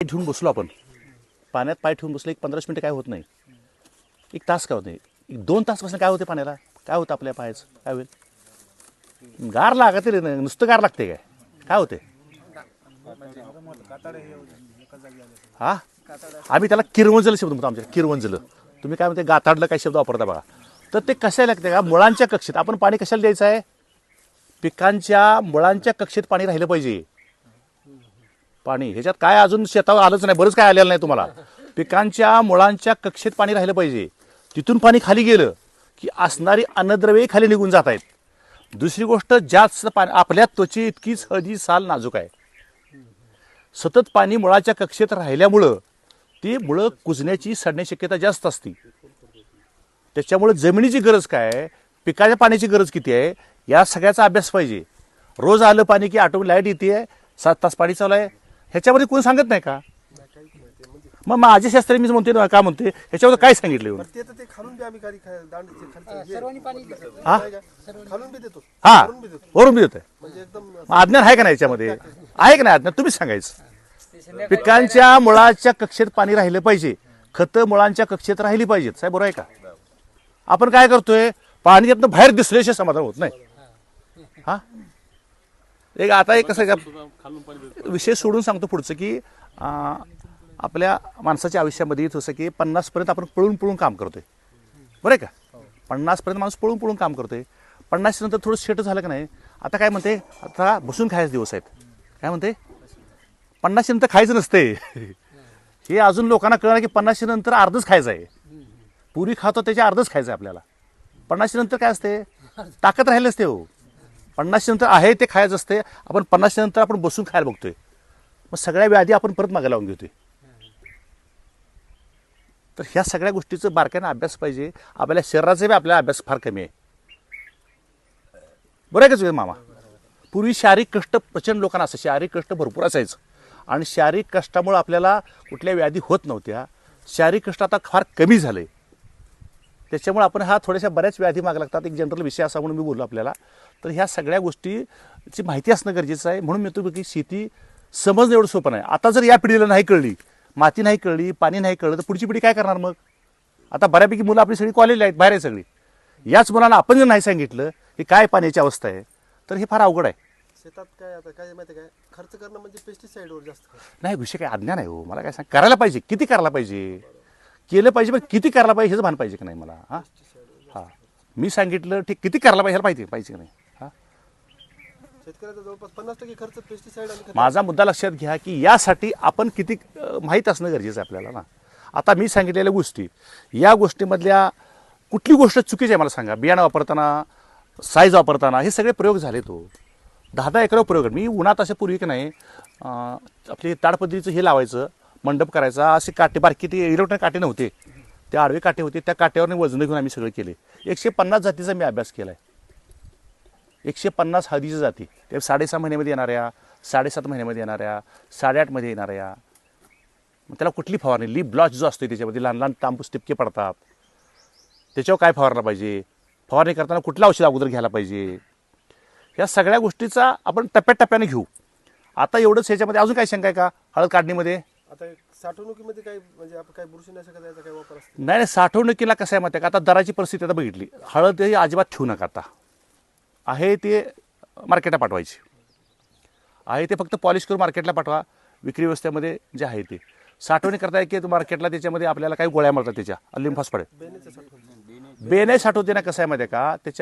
ठेवून बसलो आपण, पाण्यात पाय ठेवून बसलो, एक 15 मिनिटं काय होत नाही, एक तास काय होत नाही, एक 2 तास बसून काय होते पाण्याला, काय होतं आपल्या पायाचं, काय होईल, गार लागते रे, नुसतं गार लागते काय होते, हा आम्ही त्याला किरवंजल शब्द म्हणतो, आमच्या किरवंजलं, तुम्ही काय म्हणते गाताडलं काय शब्द वापरता बघा. तर ते कशाला लागते का, मुळांच्या कक्षेत आपण पाणी कशाला द्यायचं आहे, पिकांच्या मुळांच्या कक्षेत पाणी राहिलं पाहिजे. पाणी ह्याच्यात काय अजून शेतावर आलंच नाही, बरंच काय आलेलं नाही तुम्हाला, पिकांच्या मुळांच्या कक्षेत पाणी राहिलं पाहिजे. तिथून पाणी खाली गेलं की असणारी अन्नद्रव्ये खाली निघून जात आहेत. दुसरी गोष्ट, जास्त पाणी, आपल्या त्वचे इतकीच हळदी साल नाजूक आहे, सतत पाणी मुळाच्या कक्षेत राहिल्यामुळं ती मुळं कुजण्याची, सडण्याची शक्यता जास्त असते. त्याच्यामुळे जमिनीची गरज काय आहे, पिकाच्या पाण्याची गरज किती आहे, या सगळ्याचा अभ्यास पाहिजे. रोज आलं पाणी की ऑटोमॅटिक लाईट येते, 7 तास पाणी चालू आहे, ह्याच्यामध्ये कोण सांगत नाही का. मग माझे शास्त्री मी म्हणते ना, का म्हणते ह्याच्यावर काय सांगितलं, हा वरून बी देतोय, अज्ञान आहे का नाही याच्यामध्ये, आहे का नाही अज्ञान, तुम्हीच सांगायचं. पिकांच्या मुळाच्या कक्षेत पाणी राहिलं पाहिजे, खतं मुळांच्या कक्षेत राहिली पाहिजेत. साहेब बरोबर आहे का. आपण काय करतोय, पाणी यातनं बाहेर दिसल्याशिवाय समाधान होत नाही. हा एक आता एक कसं विषय सोडून सांगतो पुढचं, की आपल्या माणसाच्या आयुष्यामध्ये जसं की 50 पर्यंत आपण पळून पळून काम करतोय, बरं आहे का. 50 पर्यंत माणूस पळून पळून काम करतोय, 50 नंतर थोडं सेट झालं का नाही, आता काय म्हणते, आता बसून खायचे दिवस आहेत, काय म्हणते, 50 नंतर खायचं नसते. हे अजून लोकांना कळणार की 50 नंतर अर्धच खायचं आहे. पूर्वी खातो त्याच्या अर्धच खायचं आहे आपल्याला. 50 नंतर काय असते, ताकद राहिली असते हो. 50 नंतर आहे ते खायचं असते. आपण 50 नंतर आपण बसून खायला बघतोय, मग सगळ्या व्याधी आपण परत मागे लावून घेतोय. तर ह्या सगळ्या गोष्टीचं बारकाईने अभ्यास पाहिजे. आपल्या शरीराचा बी आपल्याला अभ्यास फार कमी आहे, बरं आहे का मामा. पूर्वी शारीरिक कष्ट प्रचंड लोकांना असं, शारीरिक कष्ट भरपूर असायचं, आणि शारीरिक कष्टामुळे आपल्याला कुठल्या व्याधी होत नव्हत्या. शारीरिक कष्ट आता फार कमी झाले, त्याच्यामुळे आपण हा थोड्याशा बऱ्याच व्याधी मागे लागतात. एक जनरल विषय असा म्हणून मी बोललो आपल्याला. तर ह्या सगळ्या गोष्टीची माहिती असणं गरजेचं आहे. म्हणून मी तो की शेती समजणं एवढं सोपं नाही. आता जर या पिढीला नाही कळली, माती नाही कळली, पाणी नाही कळलं, तर पुढची पिढी काय करणार मग. आता बऱ्यापैकी मुलं आपली सगळी कॉलेजला आहेत, बाहेर आहे सगळी. याच मुलांना आपण जर नाही सांगितलं की काय पाण्याची अवस्था आहे, तर हे फार अवघड आहे. शेतात काय आता काय माहिती काय, खर्च करणं म्हणजे पेस्टिसाइडवर जास्त खर्च. नाही, विषय काय अज्ञान आहे हो. मला काय सांग, करायला पाहिजे, किती करायला पाहिजे, केलं पाहिजे, पण किती करायला पाहिजे हेच भान पाहिजे की नाही मला. हां हां मी सांगितलं ठीक, किती करायला पाहिजे ह्याला पाहिजे की नाही. हां शेतकऱ्याचा जवळपास 50% खर्च पेस्टिसाइड आणि माझा मुद्दा लक्षात घ्या की यासाठी आपण किती माहीत असणं गरजेचं आहे आपल्याला ना. आता मी सांगितलेल्या गोष्टी, या गोष्टीमधल्या कुठली गोष्ट चुकीची आहे मला सांगा. बियाणं वापरताना, साईज वापरताना, हे सगळे प्रयोग झाले. तो 10-10 एकरावर प्रयोग. मी उन्हात अशा पूर्वी की नाही आपली ताडपद्धतीचं हे लावायचं, मंडप करायचा, असे काटे बारकी, ते इलेक्ट्रॉनिक काटे नव्हते, ते आडवे काटे होते, त्या काट्यावर वजन घेऊन आम्ही सगळं केले. 150 जातीचा मी अभ्यास केला आहे. 150 हळदीच्या जाती, ते 6.5 महिन्यामध्ये येणाऱ्या, 7.5 महिन्यामध्ये येणाऱ्या, 8.5 मध्ये येणाऱ्या. मग त्याला कुठली फवारणी, लीफ ब्लॉच जो असतो त्याच्यामध्ये लहान लहान तांबूस टिपके पडतात, त्याच्यावर काय फवारला पाहिजे, फवारणी करताना कुठलं औषध अगोदर घ्यायला पाहिजे, या सगळ्या गोष्टीचा आपण टप्प्याटप्प्याने घेऊ. आता एवढंच. ह्याच्यामध्ये अजून काय शंका आहे का हळद काढणीमध्ये. आता साठवणुकीमध्ये काय म्हणजे आपण काय बुरशीनाशक द्यायचा काय वापर असतो. नाही, साठवणुकीला कसं आहे माहिती आहे का, आता दराची परिस्थिती आता बघितली, हळद ही अजिबात ठेवू नका. आता आहे ते मार्केटला पाठवायची आहे, ते फक्त पॉलिश करून मार्केटला पाठवा. विक्री व्यवस्थेमध्ये जे आहे ते साठवणी करता की मार्केटला त्याच्यामध्ये आपल्याला काही गोळ्या मिळतात, त्याच्या अल्युमिनियम फॉस्फेट, बेने साठवते ना. कसं आहे माहिती आहे का, त्याच्या